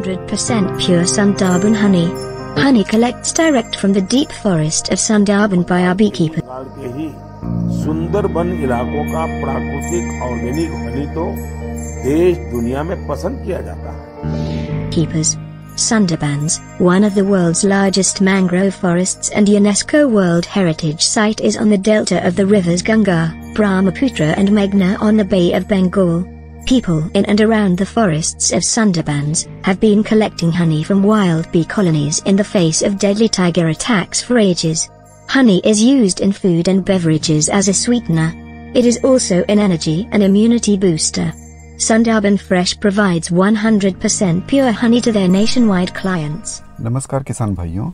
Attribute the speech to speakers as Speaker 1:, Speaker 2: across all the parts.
Speaker 1: 100% pure Sundarban honey. Honey collects direct from the deep forest of Sundarban by our beekeeper.
Speaker 2: के ही सुंदरबन इलाकों का प्राकृतिक organic honey तो देश दुनिया में पसंद किया जाता है।
Speaker 1: Keepers. Sundarbans, one of the world's largest mangrove forests and UNESCO World Heritage Site, is on the delta of the rivers Ganga, Brahmaputra and Meghna on the Bay of Bengal. People in and around the forests of Sundarbans have been collecting honey from wild bee colonies in the face of deadly tiger attacks for ages. Honey is used in food and beverages as a sweetener. It is also an energy and immunity booster. Sundarban Fresh provides 100% pure honey to their nationwide clients.
Speaker 3: नमस्कार किसान भाइयों,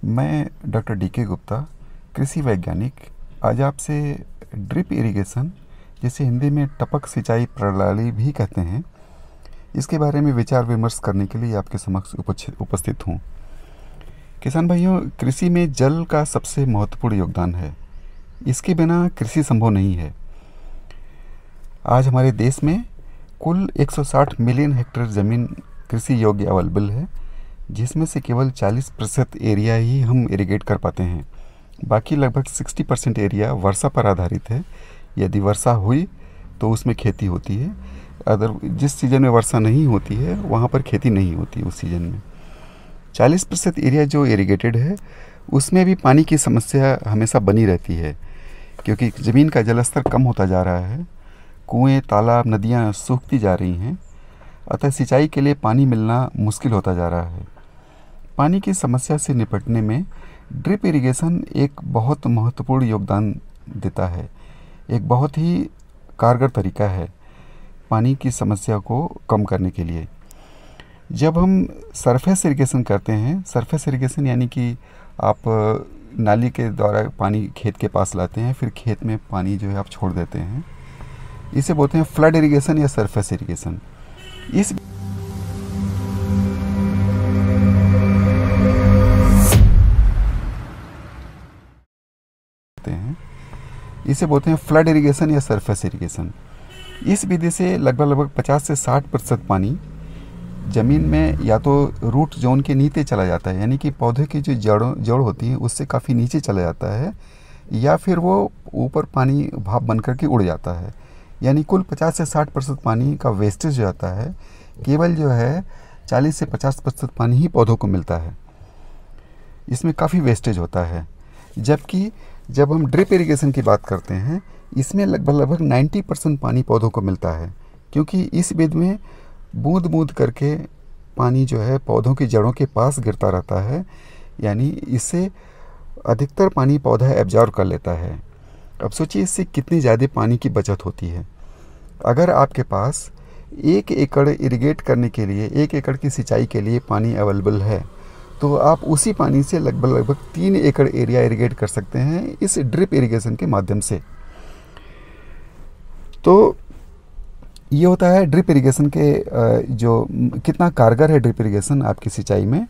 Speaker 3: मैं doctor DK. Gupta, कृषि वैज्ञानिक, आज आपसे drip irrigation, जिसे हिंदी में टपक सिंचाई प्रणाली भी कहते हैं, इसके बारे में विचार विमर्श करने के लिए आपके समक्ष उपस्थित हूँ। किसान भाइयों, कृषि में जल का सबसे महत्वपूर्ण योगदान है। इसके बिना कृषि संभव नहीं है। आज हमारे देश में कुल 160 मिलियन हेक्टेयर ज़मीन कृषि योग्य अवेलेबल है, जिसमें से केवल 40% एरिया ही हम इरिगेट कर पाते हैं। बाकी लगभग 60% एरिया वर्षा पर आधारित है। यदि वर्षा हुई तो उसमें खेती होती है, अदर जिस सीज़न में वर्षा नहीं होती है वहाँ पर खेती नहीं होती उस सीज़न में। 40% एरिया जो इरिगेटेड है उसमें भी पानी की समस्या हमेशा बनी रहती है, क्योंकि ज़मीन का जल स्तर कम होता जा रहा है। कुएं, तालाब, नदियाँ सूखती जा रही हैं, अतः सिंचाई के लिए पानी मिलना मुश्किल होता जा रहा है। पानी की समस्या से निपटने में ड्रिप इरिगेशन एक बहुत महत्वपूर्ण योगदान देता है। एक बहुत ही कारगर तरीका है पानी की समस्या को कम करने के लिए। जब हम सरफेस इरिगेशन करते हैं, सरफेस इरिगेशन यानी कि आप नाली के द्वारा पानी खेत के पास लाते हैं, फिर खेत में पानी जो है आप छोड़ देते हैं, इसे बोलते हैं फ्लड इरिगेशन या सरफेस इरिगेशन। इसे बोलते हैं फ्लड इरिगेशन या सरफेस इरिगेशन। इस विधि से लगभग 50 से 60% पानी ज़मीन में या तो रूट जोन के नीचे चला जाता है, यानी कि पौधे की जो जड़ होती है उससे काफ़ी नीचे चला जाता है, या फिर वो ऊपर पानी भाप बन करके उड़ जाता है। यानी कुल 50 से 60% पानी का वेस्टेज जो आता है, केवल जो है 40 से 50% पानी ही पौधों को मिलता है। इसमें काफ़ी वेस्टेज होता है। जबकि जब हम ड्रिप इरिगेशन की बात करते हैं, इसमें लगभग 90% पानी पौधों को मिलता है, क्योंकि इस विधि में बूंद बूंद करके पानी जो है पौधों की जड़ों के पास गिरता रहता है, यानी इससे अधिकतर पानी पौधा एब्जॉर्ब कर लेता है। अब सोचिए इससे कितनी ज़्यादा पानी की बचत होती है। अगर आपके पास 1 एकड़ इरिगेट करने के लिए, 1 एकड़ की सिंचाई के लिए पानी अवेलेबल है, तो आप उसी पानी से लगभग 3 एकड़ एरिया इरिगेट कर सकते हैं इस ड्रिप इरिगेशन के माध्यम से। तो ये होता है ड्रिप इरिगेशन के जो कितना कारगर है ड्रिप इरिगेशन आपकी सिंचाई में।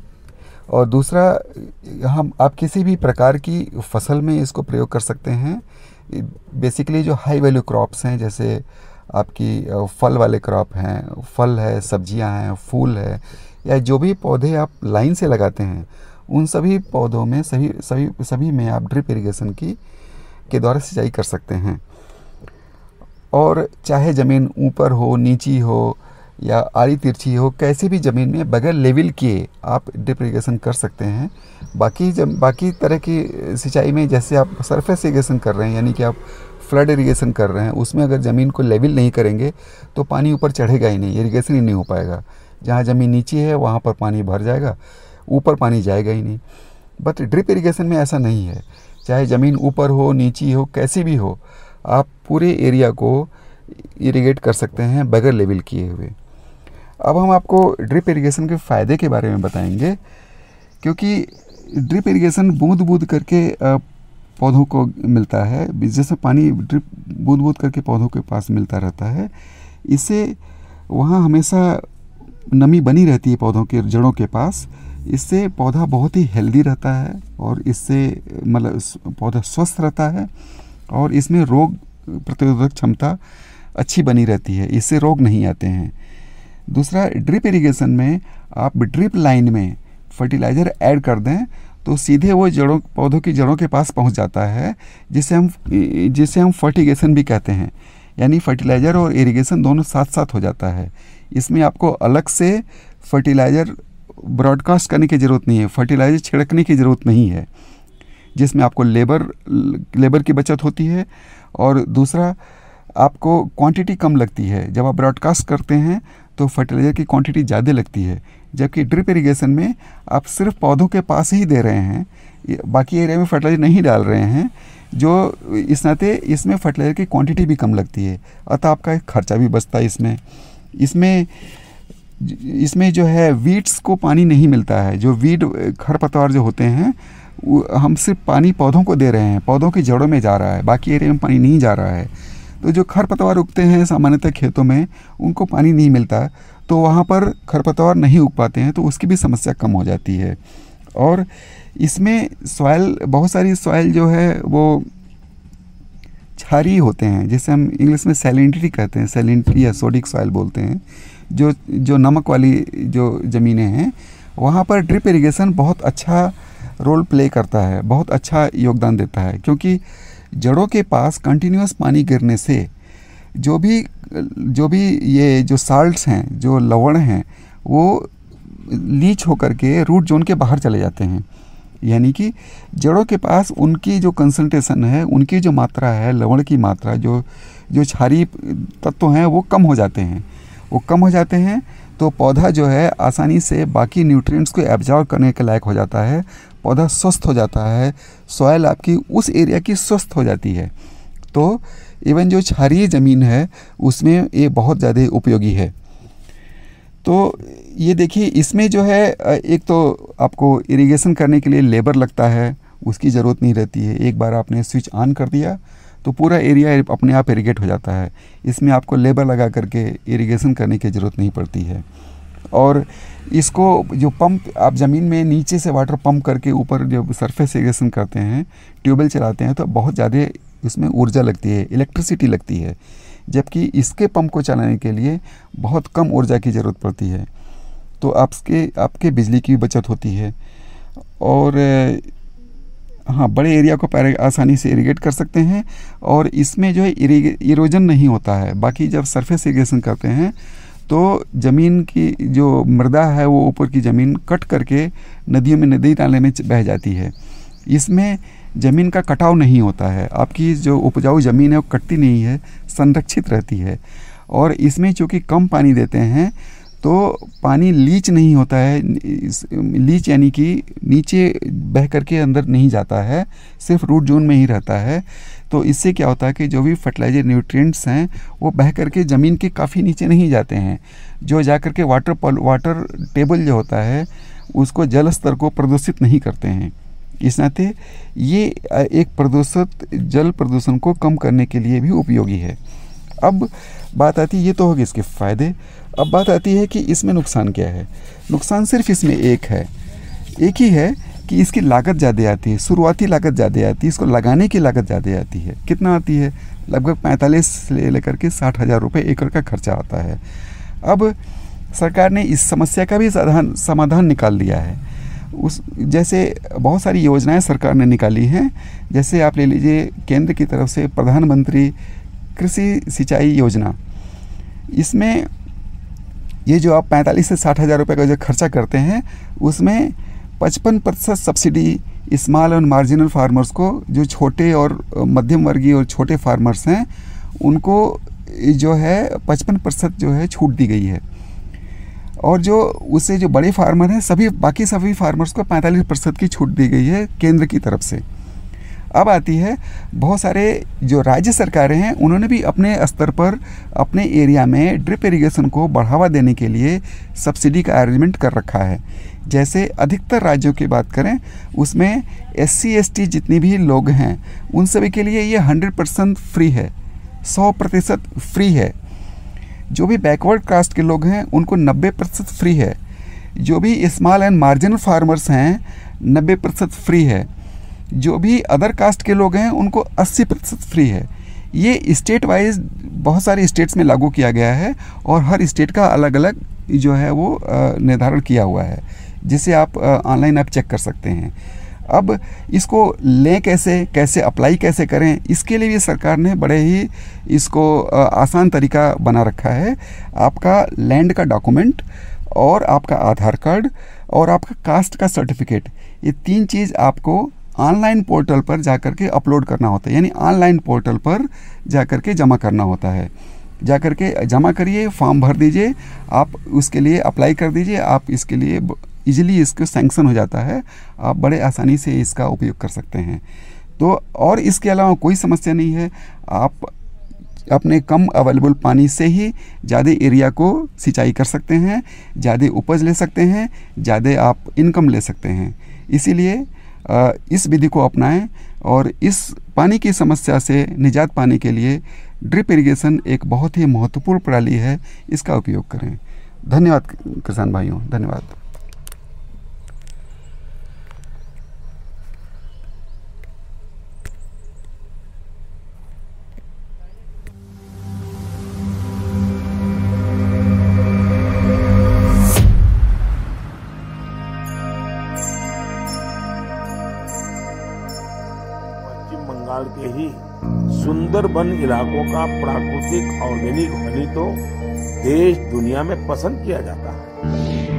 Speaker 3: और दूसरा, हम आप किसी भी प्रकार की फसल में इसको प्रयोग कर सकते हैं। बेसिकली जो हाई वैल्यू क्रॉप्स हैं, जैसे आपकी फल वाले क्रॉप हैं, फल है, सब्जियां हैं, फूल है, या जो भी पौधे आप लाइन से लगाते हैं, उन सभी पौधों में सभी में आप ड्रिप इरिगेशन के द्वारा सिंचाई कर सकते हैं। और चाहे ज़मीन ऊपर हो, नीची हो या आड़ी तिरछी हो, कैसी भी ज़मीन में बगैर लेवल किए आप ड्रिप इरिगेशन कर सकते हैं। बाकी तरह की सिंचाई में जैसे आप सरफेस इरिगेशन कर रहे हैं, यानी कि आप फ्लड इरिगेशन कर रहे हैं, उसमें अगर ज़मीन को लेवल नहीं करेंगे तो पानी ऊपर चढ़ेगा ही नहीं, इरिगेशन ही नहीं हो पाएगा। जहाँ ज़मीन नीची है वहाँ पर पानी भर जाएगा, ऊपर पानी जाएगा ही नहीं। बट ड्रिप इरिगेशन में ऐसा नहीं है। चाहे ज़मीन ऊपर हो, नीची हो, कैसी भी हो, आप पूरे एरिया को इरिगेट कर सकते हैं बगैर लेवल किए हुए। अब हम आपको ड्रिप इरिगेशन के फ़ायदे के बारे में बताएंगे, क्योंकि ड्रिप इरिगेशन बूंद बूंद करके पौधों को मिलता है। जैसे पानी ड्रिप बूंद बूंद करके पौधों के पास मिलता रहता है, इससे वहाँ हमेशा नमी बनी रहती है पौधों के जड़ों के पास। इससे पौधा बहुत ही हेल्दी रहता है और इससे मतलब पौधा स्वस्थ रहता है और इसमें रोग प्रतिरोधक क्षमता अच्छी बनी रहती है, इससे रोग नहीं आते हैं। दूसरा, ड्रिप इरिगेशन में आप ड्रिप लाइन में फर्टिलाइज़र ऐड कर दें तो सीधे वो पौधों की जड़ों के पास पहुंच जाता है, जिसे हम फर्टिगेशन भी कहते हैं। यानी फर्टिलाइज़र और इरिगेशन दोनों साथ साथ हो जाता है। इसमें आपको अलग से फर्टिलाइज़र ब्रॉडकास्ट करने की ज़रूरत नहीं है, फर्टिलाइज़र छिड़कने की ज़रूरत नहीं है, जिसमें आपको लेबर की बचत होती है। और दूसरा, आपको क्वांटिटी कम लगती है। जब आप ब्रॉडकास्ट करते हैं तो फर्टिलाइज़र की क्वांटिटी ज़्यादा लगती है, जबकि ड्रिप इरिगेशन में आप सिर्फ पौधों के पास ही दे रहे हैं, बाकी एरिया में फर्टिलाइज़र नहीं डाल रहे हैं, जो इस नाते इसमें फर्टिलाइज़र की क्वांटिटी भी कम लगती है, अतः आपका खर्चा भी बचता है। इसमें जो है वीड्स को पानी नहीं मिलता है। जो खरपतवार जो होते हैं, हम सिर्फ पानी पौधों को दे रहे हैं, पौधों की जड़ों में जा रहा है, बाकी एरिया में पानी नहीं जा रहा है। तो जो खरपतवार उगते हैं सामान्यतः खेतों में, उनको पानी नहीं मिलता, तो वहाँ पर खरपतवार नहीं उग पाते हैं, तो उसकी भी समस्या कम हो जाती है। और इसमें बहुत सारी सॉइल जो है वो क्षारीय होते हैं, जिसे हम इंग्लिश में सैलिनिटी कहते हैं, सैलिनिटी या सोडिक सॉइल बोलते हैं। जो नमक वाली जो ज़मीनें हैं, वहाँ पर ड्रिप इरिगेशन बहुत अच्छा रोल प्ले करता है, बहुत अच्छा योगदान देता है, क्योंकि जड़ों के पास कंटिन्यूअस पानी गिरने से जो भी ये जो साल्ट्स हैं, जो लवण हैं, वो लीच होकर के रूट जोन के बाहर चले जाते हैं। यानी कि जड़ों के पास उनकी जो कंसंट्रेशन है, उनकी जो मात्रा है, लवण की मात्रा, जो क्षारीय तत्व हैं, वो कम हो जाते हैं। तो पौधा जो है आसानी से बाकी न्यूट्रिएंट्स को एब्जॉर्ब करने के लायक हो जाता है, पौधा स्वस्थ हो जाता है, सॉइल आपकी उस एरिया की स्वस्थ हो जाती है। तो इवन जो क्षारीय ज़मीन है उसमें ये बहुत ज़्यादा उपयोगी है। तो ये देखिए, इसमें जो है एक तो आपको इरिगेशन करने के लिए लेबर लगता है, उसकी ज़रूरत नहीं रहती है। एक बार आपने स्विच ऑन कर दिया तो पूरा एरिया अपने आप इरिगेट हो जाता है। इसमें आपको लेबर लगा करके इरिगेशन करने की ज़रूरत नहीं पड़ती है। और इसको जो पंप आप ज़मीन में नीचे से वाटर पंप करके ऊपर जो सरफेस इरिगेशन करते हैं, ट्यूबवेल चलाते हैं, तो बहुत ज़्यादा इसमें ऊर्जा लगती है, इलेक्ट्रिसिटी लगती है, जबकि इसके पंप को चलाने के लिए बहुत कम ऊर्जा की ज़रूरत पड़ती है। तो आपके बिजली की बचत होती है। और हाँ, बड़े एरिया को आसानी से इरिगेट कर सकते हैं। और इसमें जो है इरोजन नहीं होता है। बाकी जब सरफेस इरिगेशन करते हैं तो ज़मीन की जो मृदा है, वो ऊपर की ज़मीन कट करके नदियों में, नदी नाले में बह जाती है। इसमें ज़मीन का कटाव नहीं होता है, आपकी जो उपजाऊ ज़मीन है वो कटती नहीं है, संरक्षित रहती है। और इसमें चूँकि कम पानी देते हैं तो पानी लीच नहीं होता है। लीच यानी कि नीचे बह करके अंदर नहीं जाता है, सिर्फ रूट जोन में ही रहता है। तो इससे क्या होता है कि जो भी फर्टिलाइजर न्यूट्रिएंट्स हैं वो बह करके ज़मीन के काफ़ी नीचे नहीं जाते हैं, जो जा करके वाटर टेबल जो होता है उसको जल स्तर को प्रदूषित नहीं करते हैं। इस नाते ये एक जल प्रदूषण को कम करने के लिए भी उपयोगी है। अब बात आती है, ये तो होगी इसके फ़ायदे। अब बात आती है कि इसमें नुकसान क्या है। नुकसान सिर्फ इसमें एक ही है कि इसकी लागत ज़्यादा आती है, शुरुआती लागत ज़्यादा आती है, इसको लगाने की लागत ज़्यादा आती है। कितना आती है? लगभग 45 से लेकर के 60,000 रुपये एकड़ का खर्चा आता है। अब सरकार ने इस समस्या का भी समाधान निकाल दिया है। जैसे बहुत सारी योजनाएं सरकार ने निकाली हैं। जैसे आप ले लीजिए केंद्र की तरफ से प्रधानमंत्री कृषि सिंचाई योजना, इसमें ये जो आप 45 से 60,000 रुपये का जो खर्चा करते हैं, उसमें 55% सब्सिडी स्मॉल और मार्जिनल फार्मर्स को, जो छोटे और मध्यम वर्गीय और छोटे फार्मर्स हैं, उनको जो है 55% जो है छूट दी गई है। और जो उससे जो बड़े फार्मर हैं, बाकी सभी फार्मर्स को 45% की छूट दी गई है केंद्र की तरफ से। अब आती है, बहुत सारे जो राज्य सरकारें हैं उन्होंने भी अपने स्तर पर अपने एरिया में ड्रिप इरिगेशन को बढ़ावा देने के लिए सब्सिडी का अरेंजमेंट कर रखा है। जैसे अधिकतर राज्यों की बात करें, उसमें SC ST जितनी भी लोग हैं उन सभी के लिए ये 100% फ्री है, 100% फ्री है। जो भी बैकवर्ड कास्ट के लोग हैं उनको 90% फ्री है। जो भी स्मॉल एंड मार्जिनल फार्मर्स हैं 90% फ्री है। जो भी अदर कास्ट के लोग हैं उनको 80% फ्री है। ये स्टेट वाइज बहुत सारे स्टेट्स में लागू किया गया है और हर स्टेट का अलग अलग जो है वो निर्धारण किया हुआ है, जिसे आप ऑनलाइन आप चेक कर सकते हैं। अब इसको लें कैसे अप्लाई कैसे करें, इसके लिए भी सरकार ने बड़े ही इसको आसान तरीका बना रखा है। आपका लैंड का डॉक्यूमेंट और आपका आधार कार्ड और आपका कास्ट का सर्टिफिकेट, ये 3 चीज़ आपको ऑनलाइन पोर्टल पर जाकर के अपलोड करना होता है, यानी ऑनलाइन पोर्टल पर जाकर के जमा करना होता है। जाकर के जमा करिए, फॉर्म भर दीजिए, आप उसके लिए अप्लाई कर दीजिए, आप इसके लिए इजीली इसको सैंक्शन हो जाता है, आप बड़े आसानी से इसका उपयोग कर सकते हैं। तो और इसके अलावा कोई समस्या नहीं है, आप अपने कम अवेलेबल पानी से ही ज़्यादा एरिया को सिंचाई कर सकते हैं, ज़्यादा उपज ले सकते हैं, ज़्यादा आप इनकम ले सकते हैं। इसीलिए इस विधि को अपनाएं और इस पानी की समस्या से निजात पाने के लिए ड्रिप इरिगेशन एक बहुत ही महत्वपूर्ण प्रणाली है, इसका उपयोग करें। धन्यवाद किसान भाइयों, धन्यवाद।
Speaker 2: बंगाल के ही सुंदरबन इलाकों का प्राकृतिक ऑर्गेनिक हनी तो देश दुनिया में पसंद किया जाता है।